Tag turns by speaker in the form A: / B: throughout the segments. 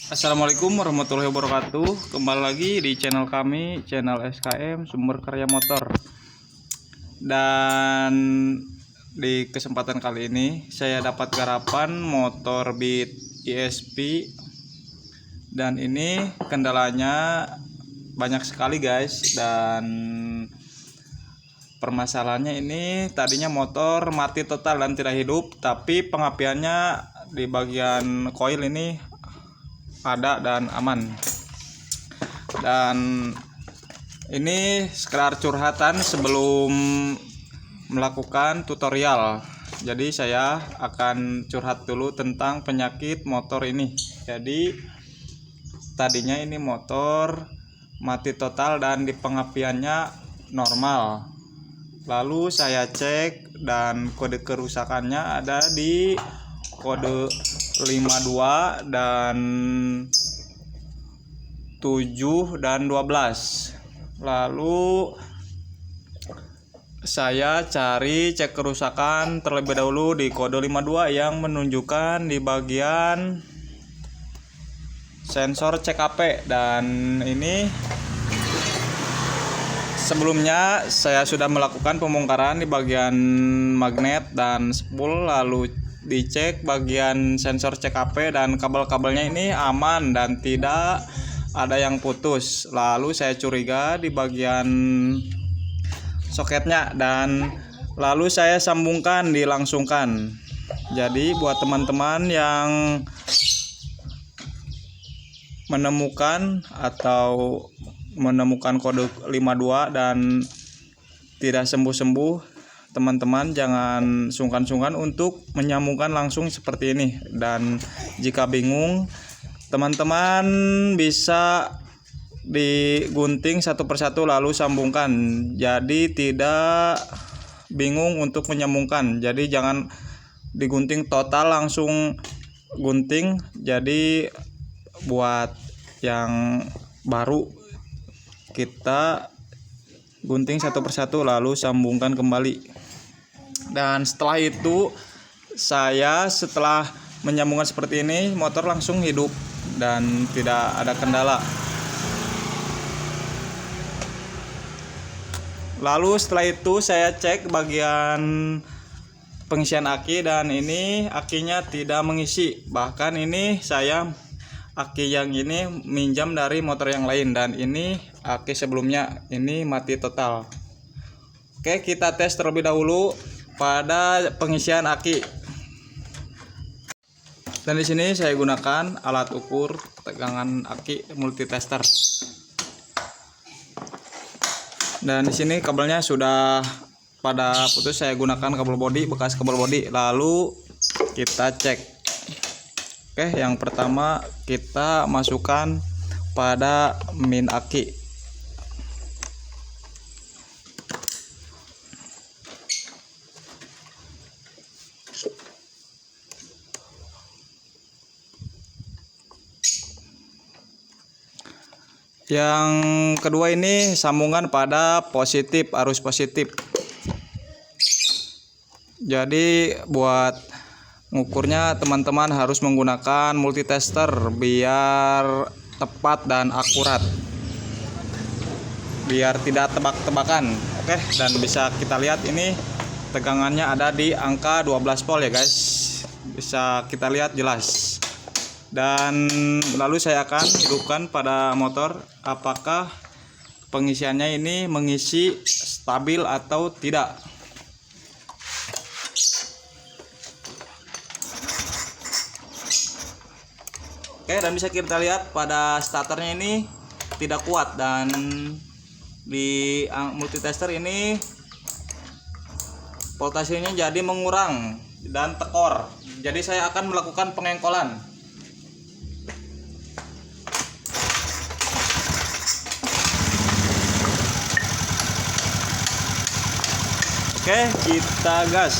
A: Assalamualaikum warahmatullahi wabarakatuh. Kembali lagi di channel kami, channel SKM Sumber Karya Motor. Dan di kesempatan kali ini saya dapat garapan motor Beat ESP. Dan ini kendalanya banyak sekali guys. Dan permasalahannya ini tadinya motor mati total dan tidak hidup, tapi pengapiannya di bagian koil ini ada dan aman. Dan ini sekedar curhatan sebelum melakukan tutorial. Jadi saya akan curhat dulu tentang penyakit motor ini. Jadi tadinya ini motor mati total dan di pengapiannya normal. Lalu saya cek dan kode kerusakannya ada di kode 52 dan 7 dan 12. Lalu saya cek kerusakan terlebih dahulu di kode 52 yang menunjukkan di bagian sensor CKP. Dan ini sebelumnya saya sudah melakukan pembongkaran di bagian magnet dan spool, lalu dicek bagian sensor CKP dan kabel-kabelnya ini aman dan tidak ada yang putus. Lalu saya curiga di bagian soketnya dan lalu saya sambungkan, dilangsungkan. Jadi buat teman-teman yang menemukan kode 52 dan tidak sembuh-sembuh, teman-teman jangan sungkan-sungkan untuk menyambungkan langsung seperti ini. Dan jika bingung, teman-teman bisa digunting satu persatu lalu sambungkan. Jadi tidak bingung untuk menyambungkan. Jadi jangan digunting total langsung gunting. Jadi buat yang baru, kita gunting satu persatu lalu sambungkan kembali. Dan setelah itu setelah menyambungkan seperti ini, motor langsung hidup dan tidak ada kendala. Lalu setelah itu saya cek bagian pengisian aki dan ini akinya tidak mengisi. Bahkan ini saya aki yang ini minjam dari motor yang lain dan ini aki sebelumnya ini mati total. Oke, kita tes terlebih dahulu pada pengisian aki. Dan di sini saya gunakan alat ukur tegangan aki multitester. Dan di sini kabelnya sudah pada putus, saya gunakan kabel bodi, bekas kabel bodi. Lalu kita cek. Oke, yang pertama kita masukkan pada min aki. Yang kedua ini sambungan pada positif, arus positif. Jadi buat ngukurnya teman-teman harus menggunakan multitester biar tepat dan akurat, biar tidak tebak-tebakan. Oke, dan bisa kita lihat ini tegangannya ada di angka 12 volt ya guys, bisa kita lihat jelas. Dan lalu saya akan hidupkan pada motor apakah pengisiannya ini mengisi stabil atau tidak. Oke, dan bisa kita lihat pada starternya ini tidak kuat dan di multitester ini voltasenya jadi mengurang dan tekor. Jadi saya akan melakukan pengengkolan. Oke, kita gas.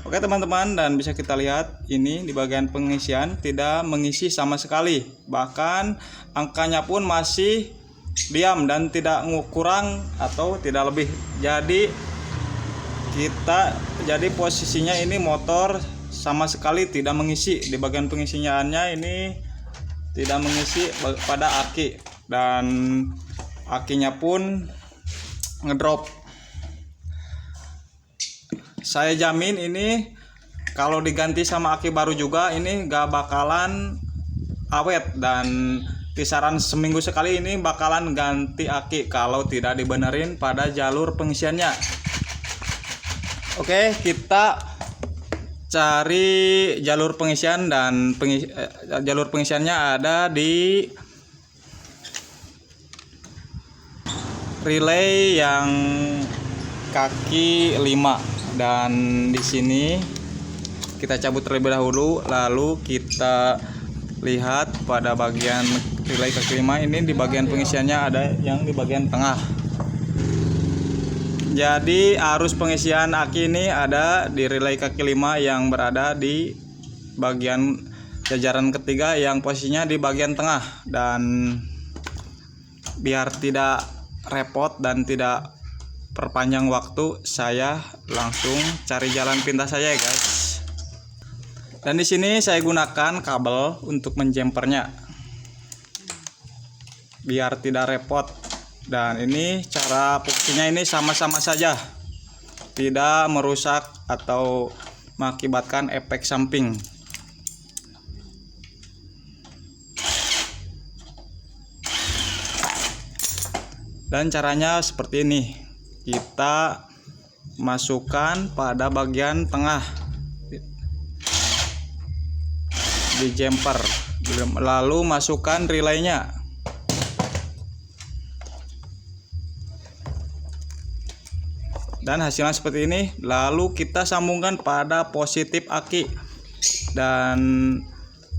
A: Oke teman-teman, dan bisa kita lihat ini di bagian pengisian tidak mengisi sama sekali, bahkan angkanya pun masih diam dan tidak kurang atau tidak lebih. Jadi posisinya ini motor sama sekali tidak mengisi. Di bagian pengisiannya ini tidak mengisi pada aki, dan akinya pun ngedrop. Saya jamin ini kalau diganti sama aki baru juga ini gak bakalan awet, dan kisaran seminggu sekali ini bakalan ganti aki kalau tidak dibenerin pada jalur pengisiannya. Oke, kita cari jalur pengisian, dan jalur pengisiannya ada di relay yang kaki 5. Dan di sini kita cabut terlebih dahulu, lalu kita lihat pada bagian relay kaki 5 ini di bagian pengisiannya ada yang di bagian tengah. Jadi arus pengisian aki ini ada di relay kaki 5 yang berada di bagian jajaran ketiga yang posisinya di bagian tengah. Dan biar tidak repot dan tidak perpanjang waktu, saya langsung cari jalan pintas saja ya guys. Dan di sini saya gunakan kabel untuk menjempernya biar tidak repot. Dan ini cara fungsinya ini sama-sama saja, tidak merusak atau mengakibatkan efek samping. Dan caranya seperti ini. Kita masukkan pada bagian tengah di jumper, lalu masukkan relaynya. Dan hasilnya seperti ini. Lalu kita sambungkan pada positif aki, dan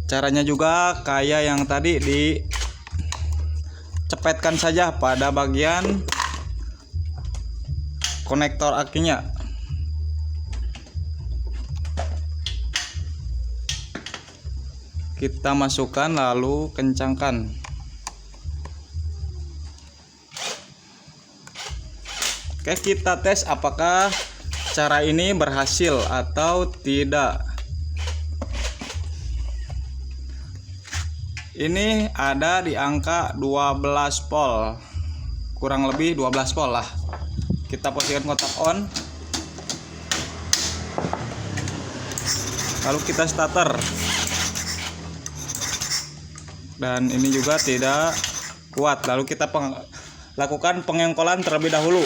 A: caranya juga kayak yang tadi, dicepetkan saja pada bagian konektor akinya. Kita masukkan lalu kencangkan. Oke, kita tes apakah cara ini berhasil atau tidak. Ini ada di angka 12 volt, kurang lebih 12 volt lah. Kita posisikan kotak on, lalu kita starter, dan ini juga tidak kuat. Lalu kita lakukan pengengkolan terlebih dahulu.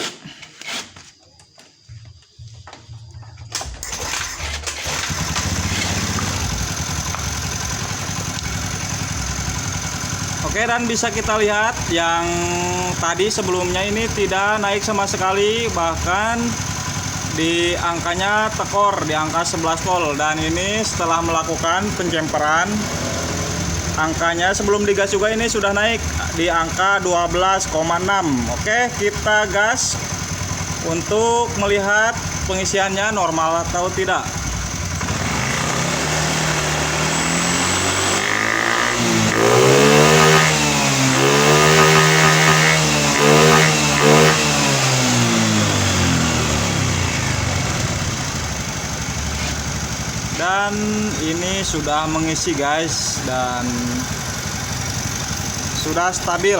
A: Oke, dan bisa kita lihat yang tadi sebelumnya ini tidak naik sama sekali, bahkan di angkanya tekor di angka 11 volt. Dan ini setelah melakukan penjemperan, angkanya sebelum digas juga ini sudah naik di angka 12,6. Oke, kita gas untuk melihat pengisiannya normal atau tidak. Dan ini sudah mengisi guys, dan sudah stabil.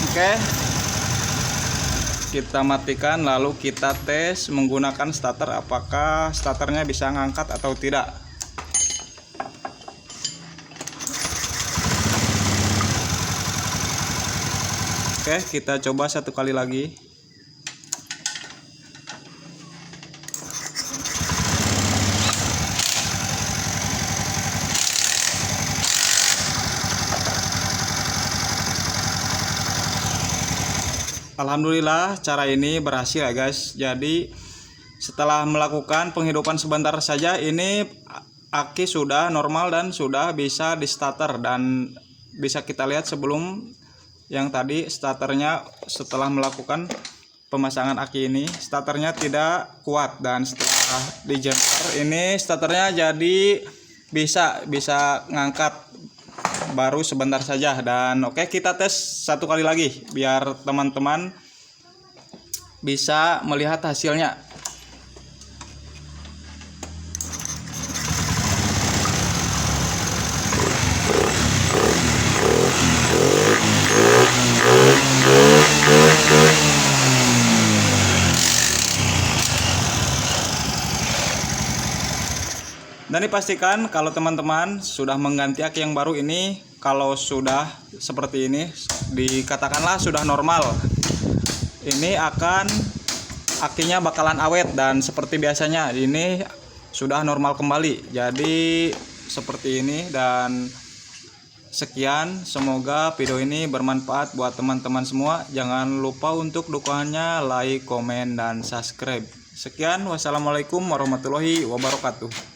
A: Oke, kita matikan lalu kita tes menggunakan starter, apakah starternya bisa ngangkat atau tidak. Oke, kita coba satu kali lagi. Alhamdulillah cara ini berhasil ya guys. Jadi setelah melakukan penghidupan sebentar saja, ini aki sudah normal dan sudah bisa di starter. Dan bisa kita lihat sebelum yang tadi starternya setelah melakukan pemasangan aki ini starternya tidak kuat, dan setelah di jumper ini starternya jadi bisa ngangkat baru sebentar saja. Dan oke, kita tes satu kali lagi biar teman-teman bisa melihat hasilnya. Dan dipastikan kalau teman-teman sudah mengganti aki yang baru ini, kalau sudah seperti ini, dikatakanlah sudah normal, ini akan akinya bakalan awet dan seperti biasanya ini sudah normal kembali. Jadi seperti ini. Dan sekian, semoga video ini bermanfaat buat teman-teman semua. Jangan lupa untuk dukungannya, like, komen, dan subscribe. Sekian, wassalamualaikum warahmatullahi wabarakatuh.